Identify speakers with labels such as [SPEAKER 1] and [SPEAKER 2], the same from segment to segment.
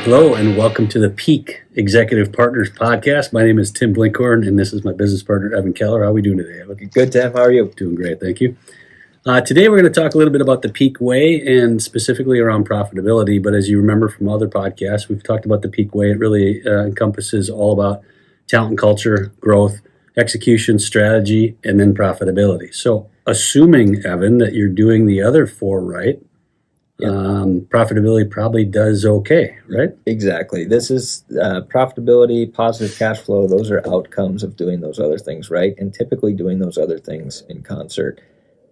[SPEAKER 1] Hello and welcome to the Peak Executive Partners Podcast. My name is Tim Blinkhorn and this is my business partner, Evan Keller. How are we doing today, Evan?
[SPEAKER 2] Good, Tim. How are you?
[SPEAKER 1] Doing great, thank you. Today we're going to talk a little bit about the Peak Way and specifically around profitability. But as you remember from other podcasts, we've talked about the Peak Way. It really encompasses all about talent and culture, growth, execution, strategy, and then profitability. So assuming, Evan, that you're doing the other four right, profitability probably does okay, right?
[SPEAKER 2] Exactly. This is profitability, positive cash flow. Those are outcomes of doing those other things right, and typically doing those other things in concert.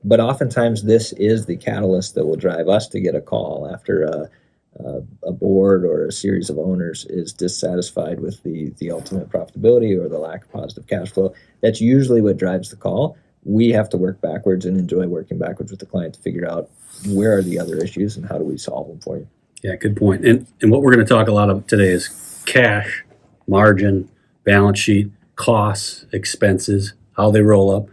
[SPEAKER 2] But oftentimes, this is the catalyst that will drive us to get a call after a board or a series of owners is dissatisfied with the ultimate profitability or the lack of positive cash flow. That's usually what drives the call. We have to work backwards and enjoy working backwards with the client to figure out where are the other issues and how do we solve them for you.
[SPEAKER 1] Yeah, good point. And what we're going to talk a lot of today is cash, margin, balance sheet, costs, expenses, how they roll up.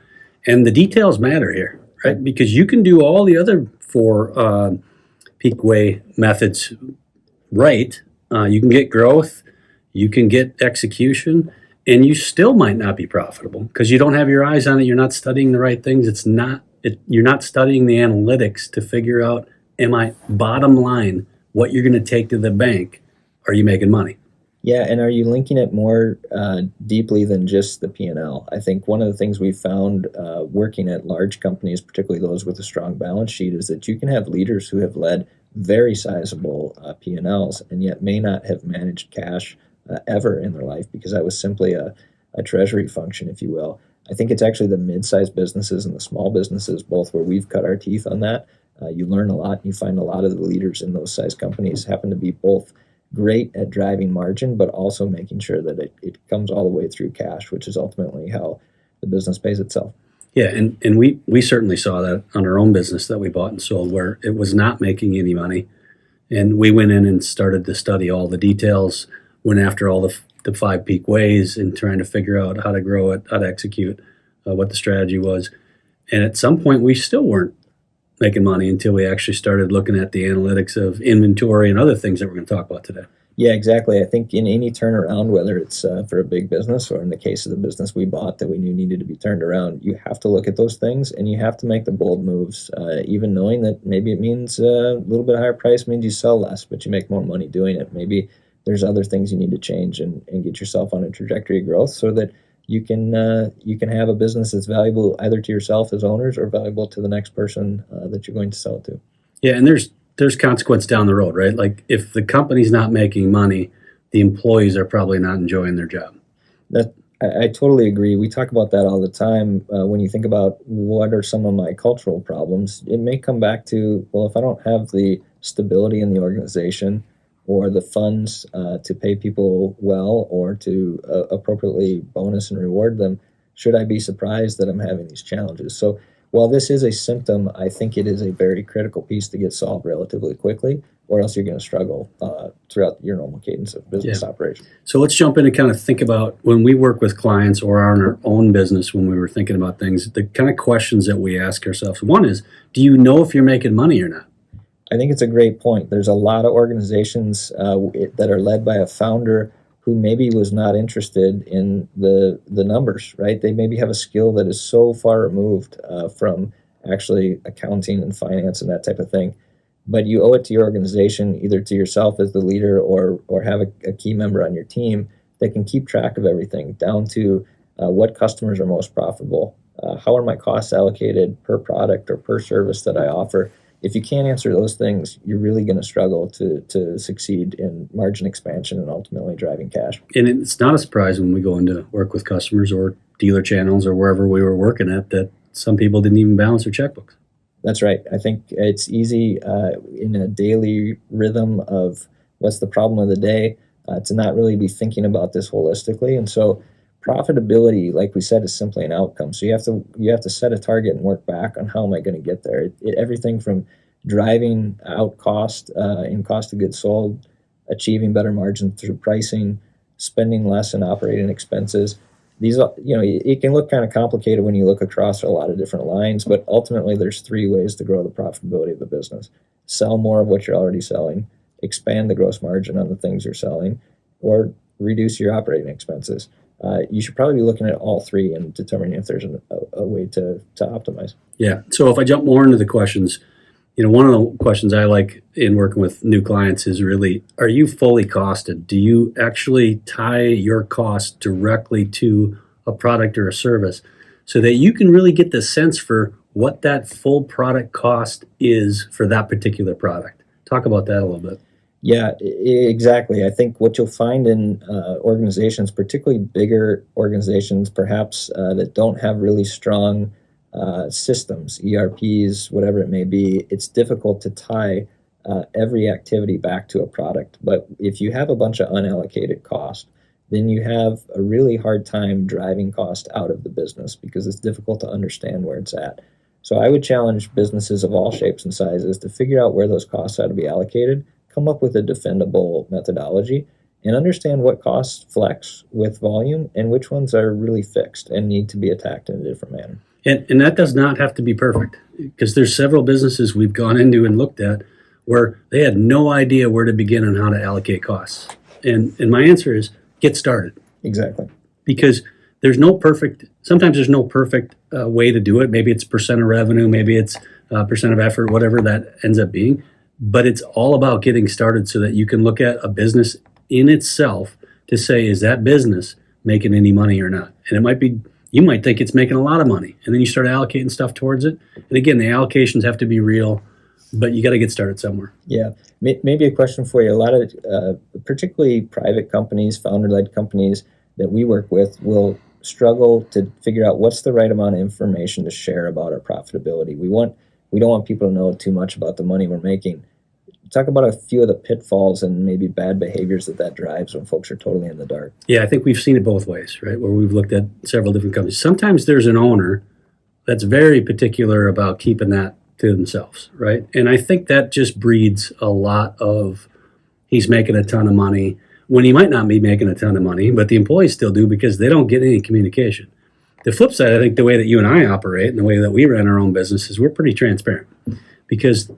[SPEAKER 1] And the details matter here, right? Because you can do all the other four Peak Way methods right. You can get growth, you can get execution, and you still might not be profitable because you don't have your eyes on it. You're not studying the right things. You're not studying the analytics to figure out, am I bottom line, what you're going to take to the bank? Are you making money?
[SPEAKER 2] Yeah, and are you linking it more deeply than just the P&L? I think one of the things we've found working at large companies, particularly those with a strong balance sheet, is that you can have leaders who have led very sizable P&Ls and yet may not have managed cash ever in their life because that was simply a treasury function, if you will. I think it's actually the mid-sized businesses and the small businesses, both where we've cut our teeth on that. You learn a lot. You find a lot of the leaders in those size companies happen to be both great at driving margin, but also making sure that it comes all the way through cash, which is ultimately how the business pays itself.
[SPEAKER 1] Yeah, and we certainly saw that on our own business that we bought and sold where it was not making any money. And we went in and started to study all the details, went after all the 5 peak ways and trying to figure out how to grow it, how to execute, what the strategy was. And at some point, we still weren't making money until we actually started looking at the analytics of inventory and other things that we're going to talk about today.
[SPEAKER 2] Yeah, exactly. I think in any turnaround, whether it's for a big business or in the case of the business we bought that we knew needed to be turned around, you have to look at those things and you have to make the bold moves, even knowing that maybe it means a little bit higher price means you sell less, but you make more money doing it. Maybe there's other things you need to change and get yourself on a trajectory of growth so that you can have a business that's valuable either to yourself as owners or valuable to the next person that you're going to sell it to.
[SPEAKER 1] Yeah, and there's consequence down the road, right? Like if the company's not making money, the employees are probably not enjoying their job.
[SPEAKER 2] I totally agree. We talk about that all the time. When you think about what are some of my cultural problems, it may come back to, well, if I don't have the stability in the organization or the funds to pay people well or to appropriately bonus and reward them, should I be surprised that I'm having these challenges? So while this is a symptom, I think it is a very critical piece to get solved relatively quickly, or else you're going to struggle throughout your normal cadence of business operation.
[SPEAKER 1] So let's jump in and kind of think about when we work with clients or on our own business, when we were thinking about things, the kind of questions that we ask ourselves. One is, do you know if you're making money or not?
[SPEAKER 2] I think it's a great point. There's a lot of organizations that are led by a founder who maybe was not interested in the numbers, right? They maybe have a skill that is so far removed from actually accounting and finance and that type of thing. But you owe it to your organization, either to yourself as the leader or have a key member on your team that can keep track of everything down to what customers are most profitable, how are my costs allocated per product or per service that I offer. If you can't answer those things, you're really going to struggle to succeed in margin expansion and ultimately driving cash.
[SPEAKER 1] And it's not a surprise when we go into work with customers or dealer channels or wherever we were working at that some people didn't even balance their checkbooks.
[SPEAKER 2] That's right. I think it's easy in a daily rhythm of what's the problem of the day to not really be thinking about this holistically. And so profitability, like we said, is simply an outcome. So you have to set a target and work back on how am I going to get there. Everything from driving out cost in cost of goods sold, achieving better margin through pricing, spending less in operating expenses. These are, it can look kind of complicated when you look across a lot of different lines, but ultimately there's 3 ways to grow the profitability of the business. Sell more of what you're already selling, expand the gross margin on the things you're selling, or reduce your operating expenses. You should probably be looking at all three and determining if there's a way to optimize.
[SPEAKER 1] Yeah. So if I jump more into the questions, one of the questions I like in working with new clients is really, are you fully costed? Do you actually tie your cost directly to a product or a service so that you can really get the sense for what that full product cost is for that particular product? Talk about that a little bit.
[SPEAKER 2] Yeah, exactly. I think what you'll find in organizations, particularly bigger organizations, perhaps that don't have really strong systems, ERPs, whatever it may be, it's difficult to tie every activity back to a product. But if you have a bunch of unallocated cost, then you have a really hard time driving cost out of the business because it's difficult to understand where it's at. So I would challenge businesses of all shapes and sizes to figure out where those costs ought to be allocated, come up with a defendable methodology, and understand what costs flex with volume and which ones are really fixed and need to be attacked in a different manner.
[SPEAKER 1] And that does not have to be perfect, because there's several businesses we've gone into and looked at where they had no idea where to begin on how to allocate costs. And my answer is get started.
[SPEAKER 2] Exactly.
[SPEAKER 1] Because sometimes there's no perfect way to do it. Maybe it's percent of revenue, maybe it's percent of effort, whatever that ends up being. But it's all about getting started so that you can look at a business in itself to say, is that business making any money or not? And it might be, you might think it's making a lot of money, and then you start allocating stuff towards it. And again, the allocations have to be real, but you got to get started somewhere.
[SPEAKER 2] Yeah. Maybe a question for you. A lot of, particularly private companies, founder-led companies that we work with will struggle to figure out what's the right amount of information to share about our profitability. We don't want people to know too much about the money we're making. Talk about a few of the pitfalls and maybe bad behaviors that drives when folks are totally in the dark.
[SPEAKER 1] Yeah, I think we've seen it both ways, right? Where we've looked at several different companies. Sometimes there's an owner that's very particular about keeping that to themselves, right? And I think that just breeds a lot of, he's making a ton of money when he might not be making a ton of money, but the employees still do because they don't get any communication. The flip side, I think the way that you and I operate and the way that we run our own business is we're pretty transparent, because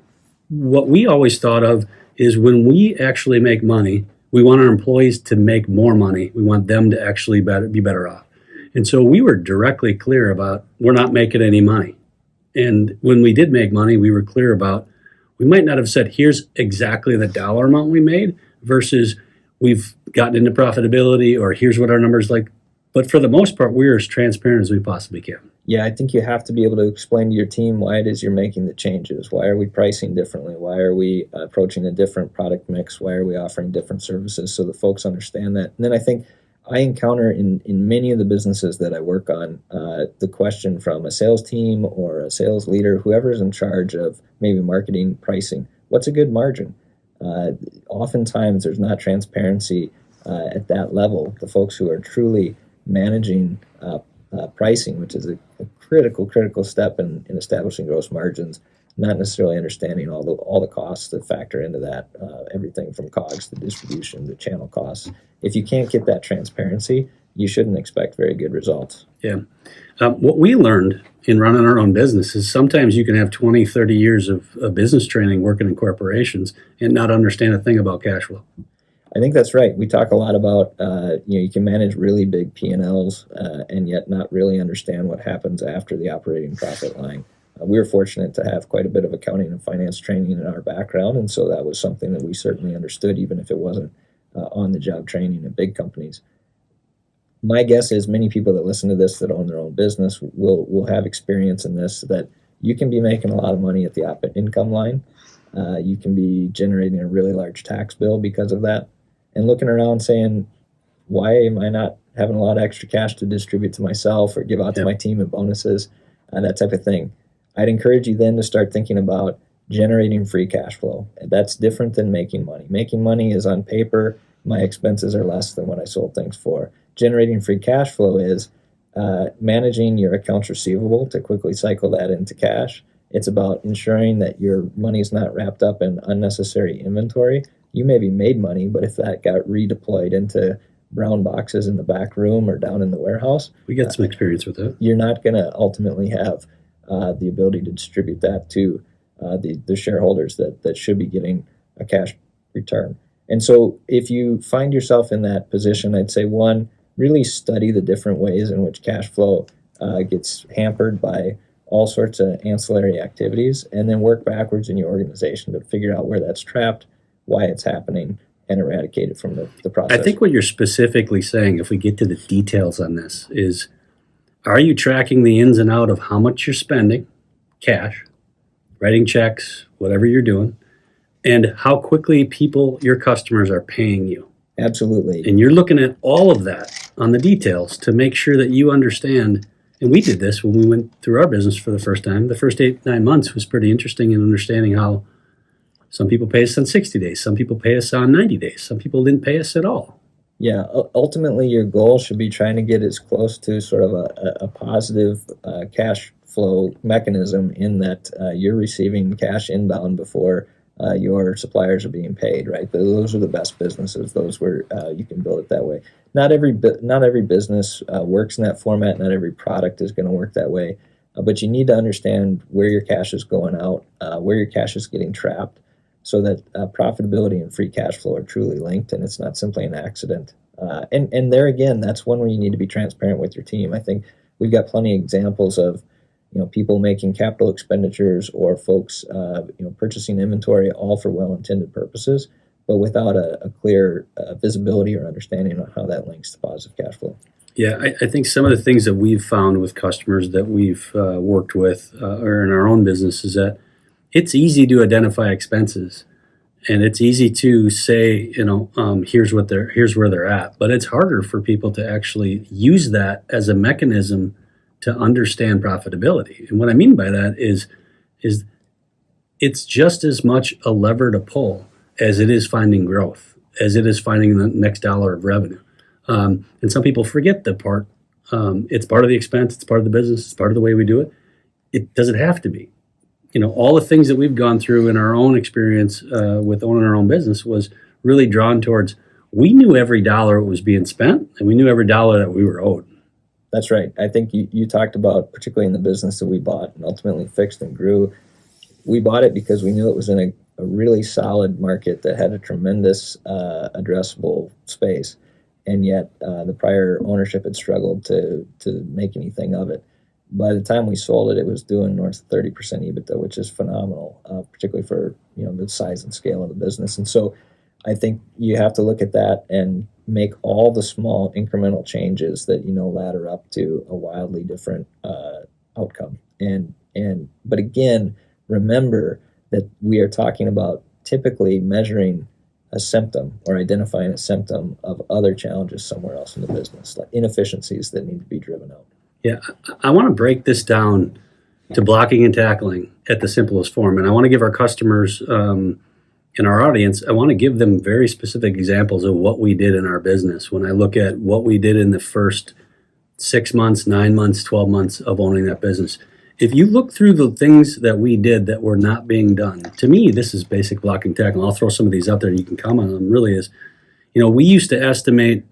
[SPEAKER 1] what we always thought of is when we actually make money, we want our employees to make more money. We want them to actually be better off. And so we were directly clear about we're not making any money. And when we did make money, we were clear about, we might not have said, here's exactly the dollar amount we made versus we've gotten into profitability or here's what our numbers like. But for the most part, we're as transparent as we possibly can.
[SPEAKER 2] Yeah, I think you have to be able to explain to your team why it is you're making the changes. Why are we pricing differently? Why are we approaching a different product mix? Why are we offering different services so the folks understand that? And then I think I encounter in many of the businesses that I work on the question from a sales team or a sales leader, whoever's in charge of maybe marketing, pricing, what's a good margin? Oftentimes there's not transparency at that level. The folks who are truly managing pricing, which is a critical step in establishing gross margins, not necessarily understanding all the costs that factor into that, everything from COGS to distribution to channel costs. If you can't get that transparency, you shouldn't expect very good results.
[SPEAKER 1] Yeah. What we learned in running our own business is sometimes you can have 20, 30 years of business training working in corporations and not understand a thing about cash flow.
[SPEAKER 2] I think that's right. We talk a lot about, you can manage really big P&Ls and yet not really understand what happens after the operating profit line. We were fortunate to have quite a bit of accounting and finance training in our background, and so that was something that we certainly understood, even if it wasn't on-the-job training in big companies. My guess is many people that listen to this that own their own business will have experience in this, that you can be making a lot of money at the op income line. You can be generating a really large tax bill because of that, and looking around saying, why am I not having a lot of extra cash to distribute to myself or give out to my team in bonuses, that type of thing. I'd encourage you then to start thinking about generating free cash flow. That's different than making money. Making money is on paper, my expenses are less than what I sold things for. Generating free cash flow is managing your accounts receivable to quickly cycle that into cash. It's about ensuring that your money's not wrapped up in unnecessary inventory. You maybe made money, but if that got redeployed into brown boxes in the back room or down in the warehouse,
[SPEAKER 1] we got some experience with that.
[SPEAKER 2] You're not going to ultimately have the ability to distribute that to the shareholders that should be getting a cash return. And so if you find yourself in that position, I'd say one, really study the different ways in which cash flow gets hampered by all sorts of ancillary activities, and then work backwards in your organization to figure out where that's trapped, why it's happening, and eradicate it from the
[SPEAKER 1] I
[SPEAKER 2] process.
[SPEAKER 1] think what you're specifically saying, if we get to the details on this, is are you tracking the ins and out of how much you're spending, cash, writing checks, whatever you're doing, and how quickly people, your customers, are paying you?
[SPEAKER 2] Absolutely.
[SPEAKER 1] And you're looking at all of that on the details to make sure that you understand. And we did this when we went through our business for the first time. The first 8, 9 months was pretty interesting in understanding how some people pay us on 60 days, some people pay us on 90 days, some people didn't pay us at all.
[SPEAKER 2] Yeah, ultimately, your goal should be trying to get as close to sort of a positive cash flow mechanism in that you're receiving cash inbound before your suppliers are being paid, right? Those are the best businesses. Those where you can build it that way. Not every business works in that format. Not every product is going to work that way. But you need to understand where your cash is going out, where your cash is getting trapped, so that profitability and free cash flow are truly linked, and it's not simply an accident. And there again, that's one where you need to be transparent with your team. I think we've got plenty of examples of people making capital expenditures or folks purchasing inventory, all for well-intended purposes, but without a clear visibility or understanding on how that links to positive cash flow.
[SPEAKER 1] Yeah, I think some of the things that we've found with customers that we've worked with or in our own business is that it's easy to identify expenses, and it's easy to say, here's where they're at. But it's harder for people to actually use that as a mechanism to understand profitability. And what I mean by that is it's just as much a lever to pull as it is finding growth, as it is finding the next dollar of revenue. And some people forget that part. It's part of the expense. It's part of the business. It's part of the way we do it. It doesn't have to be. All the things that we've gone through in our own experience with owning our own business was really drawn towards, we knew every dollar was being spent, and we knew every dollar that we were owed.
[SPEAKER 2] That's right. I think you talked about, particularly in the business that we bought and ultimately fixed and grew, we bought it because we knew it was in a really solid market that had a tremendous addressable space, and yet the prior ownership had struggled to make anything of it. By the time we sold it, it was doing north of 30% EBITDA, which is phenomenal, particularly for the size and scale of the business. And so I think you have to look at that and make all the small incremental changes that ladder up to a wildly different outcome. But again, remember that we are talking about typically measuring a symptom or identifying a symptom of other challenges somewhere else in the business, like inefficiencies that need to be driven out.
[SPEAKER 1] Yeah, I want to break this down to blocking and tackling at the simplest form. And I want to give our customers in our audience, I want to give them very specific examples of what we did in our business. When I look at what we did in the first 6 months, 9 months, 12 months of owning that business, if you look through the things that we did that were not being done, to me, this is basic blocking and tackling. I'll throw some of these out there and you can comment on them. Really is, we used to estimate,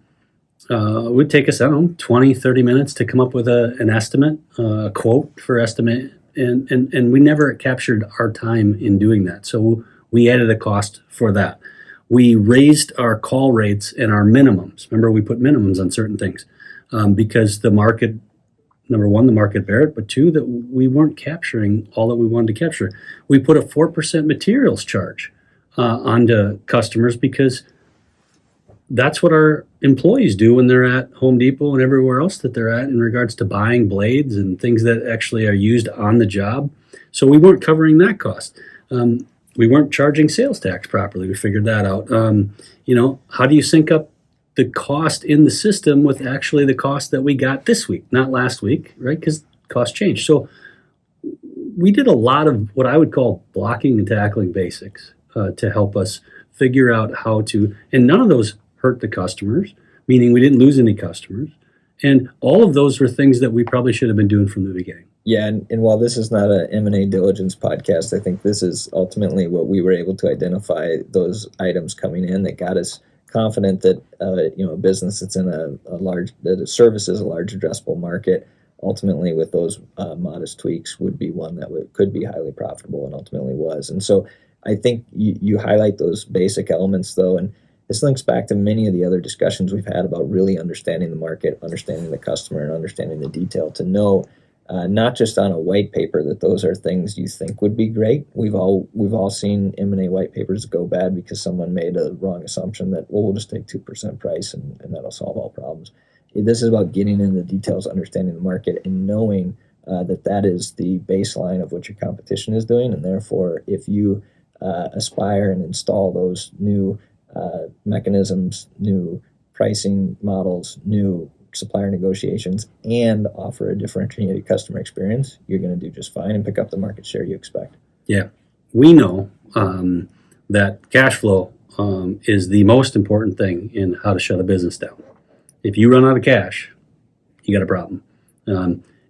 [SPEAKER 1] it would take us, 20, 30 minutes to come up with an estimate, a quote for estimate. And we never captured our time in doing that. So we added a cost for that. We raised our call rates and our minimums. Remember, we put minimums on certain things because the market, number one, the market bear it, but two, that we weren't capturing all that we wanted to capture. We put a 4% materials charge onto customers because that's what our employees do when they're at Home Depot and everywhere else that they're at in regards to buying blades and things that actually are used on the job. So we weren't covering that cost. We weren't charging sales tax properly. We figured that out. How do you sync up the cost in the system with actually the cost that we got this week, not last week, right? Because costs change. So we did a lot of what I would call blocking and tackling basics to help us figure out how to, and none of those hurt the customers, meaning we didn't lose any customers. And all of those were things that we probably should have been doing from the beginning.
[SPEAKER 2] Yeah, and while this is not an M&A diligence podcast, I think this is ultimately what we were able to identify, those items coming in that got us confident that a business that's in that services a large addressable market, ultimately with those modest tweaks would be one that could be highly profitable, and ultimately was. And so I think you highlight those basic elements, though, and this links back to many of the other discussions we've had about really understanding the market, understanding the customer, and understanding the detail to know, not just on a white paper, that those are things you think would be great. We've all seen M&A white papers go bad because someone made a wrong assumption that, well, we'll just take 2% price and that'll solve all problems. This is about getting into the details, understanding the market, and knowing that is the baseline of what your competition is doing, and therefore, if you aspire and install those new mechanisms, new pricing models, new supplier negotiations, and offer a differentiated customer experience, you're going to do just fine and pick up the market share you expect.
[SPEAKER 1] Yeah, we know that cash flow is the most important thing in how to shut a business down. If you run out of cash, you got a problem.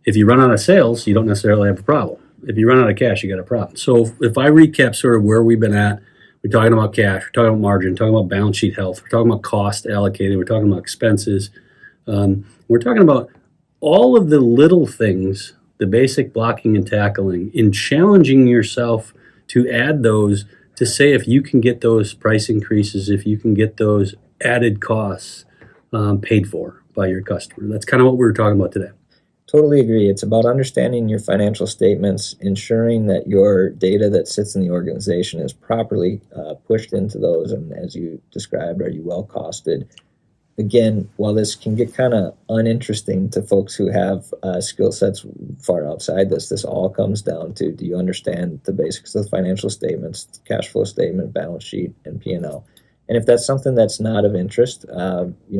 [SPEAKER 1] If you run out of sales, you don't necessarily have a problem. If you run out of cash, you got a problem. So if I recap sort of where we've been at, we're talking about cash, we're talking about margin, we're talking about balance sheet health, we're talking about cost allocated, we're talking about expenses. We're talking about all of the little things, the basic blocking and tackling, in challenging yourself to add those, to say if you can get those price increases, if you can get those added costs paid for by your customer. That's kind of what we were talking about today.
[SPEAKER 2] Totally agree. It's about understanding your financial statements, ensuring that your data that sits in the organization is properly pushed into those, and as you described, are you well costed? Again, while this can get kind of uninteresting to folks who have skill sets far outside this all comes down to, do you understand the basics of the financial statements, cash flow statement, balance sheet, and P&L? And if that's something that's not of interest,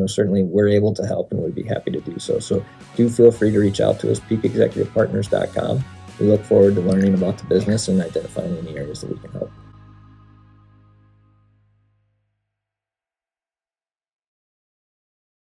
[SPEAKER 2] certainly we're able to help and would be happy to do so. So do feel free to reach out to us, peakexecutivepartners.com. We look forward to learning about the business and identifying any areas that we can help.